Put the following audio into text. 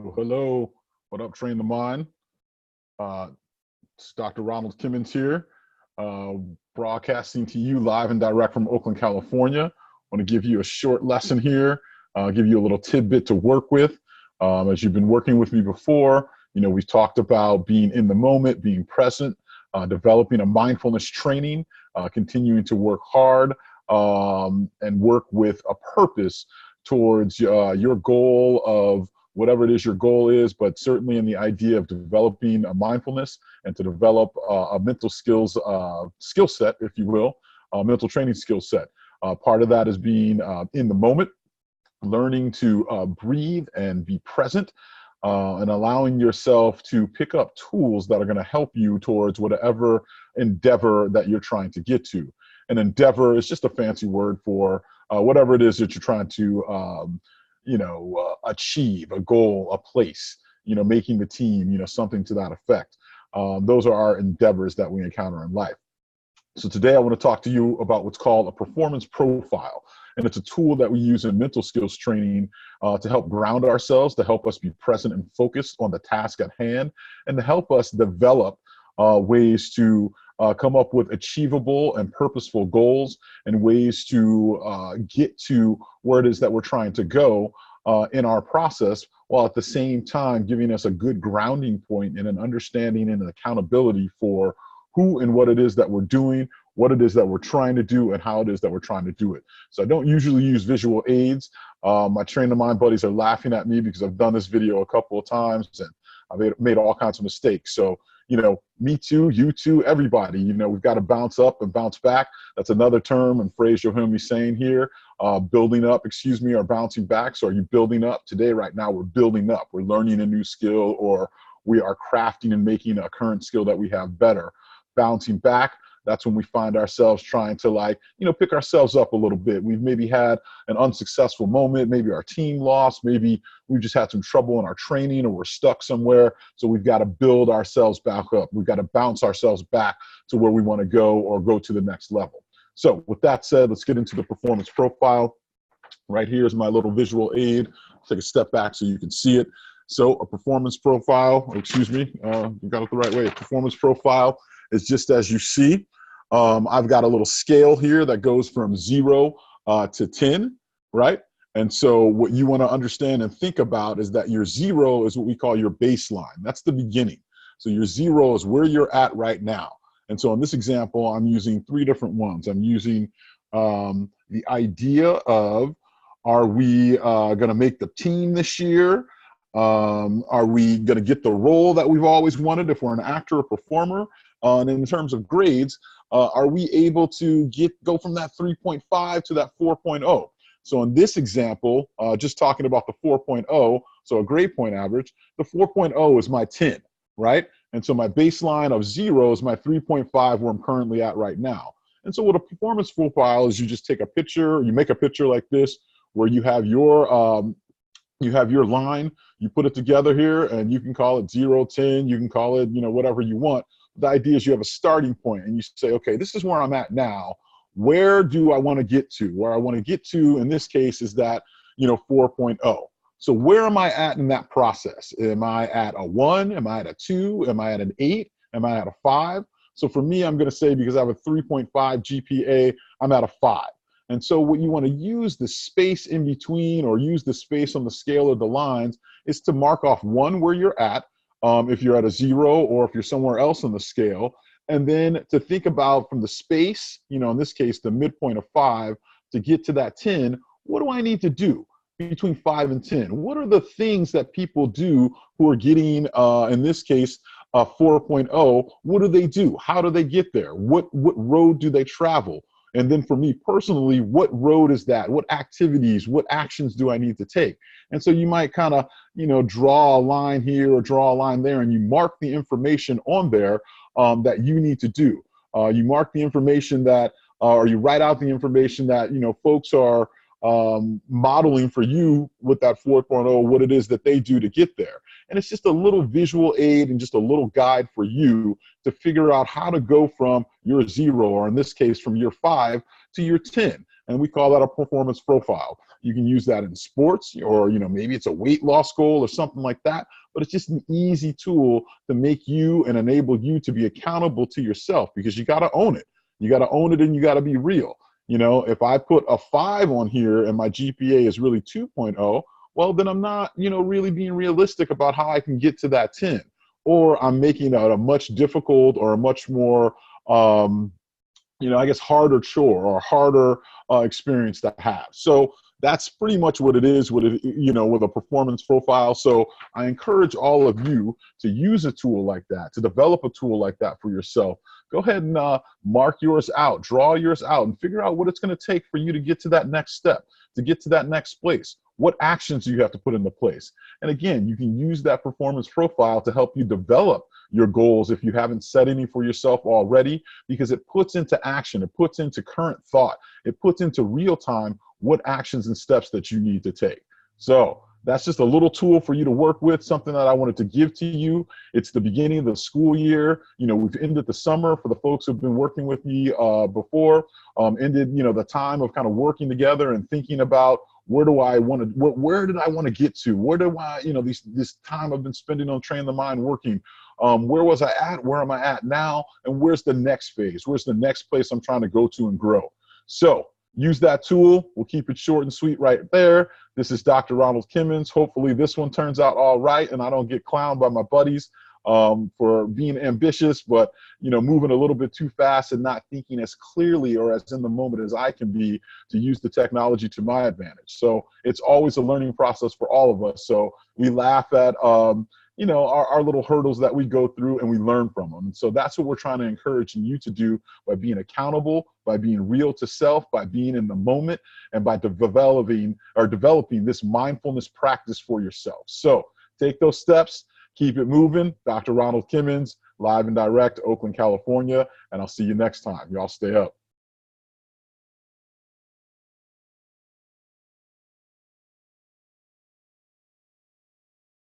Hello, hello. What up, Train the Mind? Uh, it's Dr. Ronald Kimmons here, uh, broadcasting to you live and direct from Oakland, California. I want to give you a short lesson here, give you a little tidbit to work with. As you've been working with me before, we've talked about being in the moment, being present, developing a mindfulness training, continuing to work hard and work with a purpose towards your goal of whatever it is your goal is, but certainly in the idea of developing a mindfulness and to develop a mental skills skill set, if you will, a mental training skill set. Part of that is being in the moment, learning to breathe and be present, and allowing yourself to pick up tools that are going to help you towards whatever endeavor that you're trying to get to. An endeavor is just a fancy word for whatever it is that you're trying to achieve, a goal, a place, making the team, something to that effect. Those are our endeavors that we encounter in life. So today I want to talk to you about what's called a performance profile. And it's a tool that we use in mental skills training to help ground ourselves, to help us be present and focused on the task at hand, and to help us develop ways to come up with achievable and purposeful goals and ways to get to where it is that we're trying to go in our process, while at the same time giving us a good grounding point and an understanding and an accountability for who and what it is that we're doing, what it is that we're trying to do, and how it is that we're trying to do it. So I don't usually use visual aids. My Train the Mind buddies are laughing at me because I've done this video a couple of times and I've made all kinds of mistakes. So, me too, you too, everybody, we've got to bounce up and bounce back. That's another term and phrase you'll hear me saying here. Building up, or bouncing back. So are you building up? Today, right now, we're building up. We're learning a new skill, or we are crafting and making a current skill that we have better. Bouncing back, that's when we find ourselves trying to pick ourselves up a little bit. We've maybe had an unsuccessful moment. Maybe our team lost. Maybe we've just had some trouble in our training, or we're stuck somewhere. So we've got to build ourselves back up. We've got to bounce ourselves back to where we want to go, or go to the next level. So with that said, let's get into the performance profile. Right here is my little visual aid. Take a step back so you can see it. So a performance profile, you got it the right way. A performance profile is just as you see. I've got a little scale here that goes from 0 to 10, right? And so what you want to understand and think about is that your 0 is what we call your baseline. That's the beginning. So your 0 is where you're at right now. And so in this example, I'm using 3 different ones. I'm using the idea of, are we going to make the team this year? Are we going to get the role that we've always wanted if we're an actor or performer? And in terms of grades, are we able to go from that 3.5 to that 4.0? So in this example, just talking about the 4.0, so a grade point average, the 4.0 is my 10, right? And so my baseline of 0 is my 3.5, where I'm currently at right now. And so what a performance profile is, you just take a picture, you make a picture like this, where you have your line, you put it together here, and you can call it 0, 10, you can call it, whatever you want. The idea is you have a starting point and you say, okay, this is where I'm at now. Where do I want to get to? Where I want to get to in this case is that, 4.0. So where am I at in that process? Am I at a 1? Am I at a 2? Am I at an 8? Am I at a 5? So for me, I'm going to say, because I have a 3.5 GPA, I'm at a 5. And so what you want to use the space in between, or use the space on the scale of the lines, is to mark off 1 where you're at, if you're at a 0, or if you're somewhere else on the scale. And then to think about from the space, in this case, the midpoint of 5, to get to that 10, what do I need to do between 5 and 10? What are the things that people do who are getting, in this case, 4.0? What do they do? How do they get there? What road do they travel? And then for me personally, what road is that? What activities, what actions do I need to take? And so you might kind of, draw a line here or draw a line there, and you mark the information on there that you need to do. You mark the information that, or you write out the information that, folks are modeling for you with that 4.0, what it is that they do to get there. And it's just a little visual aid and just a little guide for you to figure out how to go from your 0, or in this case, from your 5 to your 10. And we call that a performance profile. You can use that in sports, or maybe it's a weight loss goal or something like that. But it's just an easy tool to make you and enable you to be accountable to yourself, because you got to own it. You got to own it, and you got to be real. If I put a 5 on here and my GPA is really 2.0, well, then I'm not, really being realistic about how I can get to that 10. Or I'm making it a much difficult or a much more, I guess, harder chore or harder experience to have. So that's pretty much what it is with with a performance profile. So I encourage all of you to use a tool like that, to develop a tool like that for yourself. Go ahead and mark yours out, draw yours out, and figure out what it's going to take for you to get to that next step, to get to that next place. What actions do you have to put into place? And again, you can use that performance profile to help you develop your goals if you haven't set any for yourself already, because it puts into action, it puts into current thought, it puts into real time what actions and steps that you need to take. So that's just a little tool for you to work with, something that I wanted to give to you. It's the beginning of the school year. We've ended the summer for the folks who've been working with me before, ended, the time of kind of working together and thinking about where did I want to get to? Where do I, this time I've been spending on Train the Mind working, where was I at? Where am I at now? And where's the next phase? Where's the next place I'm trying to go to and grow? So use that tool. We'll keep it short and sweet right there. This is Dr. Ronald Kimmons. Hopefully this one turns out all right and I don't get clowned by my buddies for being ambitious, but moving a little bit too fast and not thinking as clearly or as in the moment as I can be to use the technology to my advantage. So it's always a learning process for all of us. So we laugh at our little hurdles that we go through, and we learn from them. And so that's what we're trying to encourage you to do by being accountable, by being real to self, by being in the moment, and by developing this mindfulness practice for yourself. So take those steps, keep it moving. Dr. Ronald Kimmons, live and direct, Oakland, California, and I'll see you next time. Y'all stay up.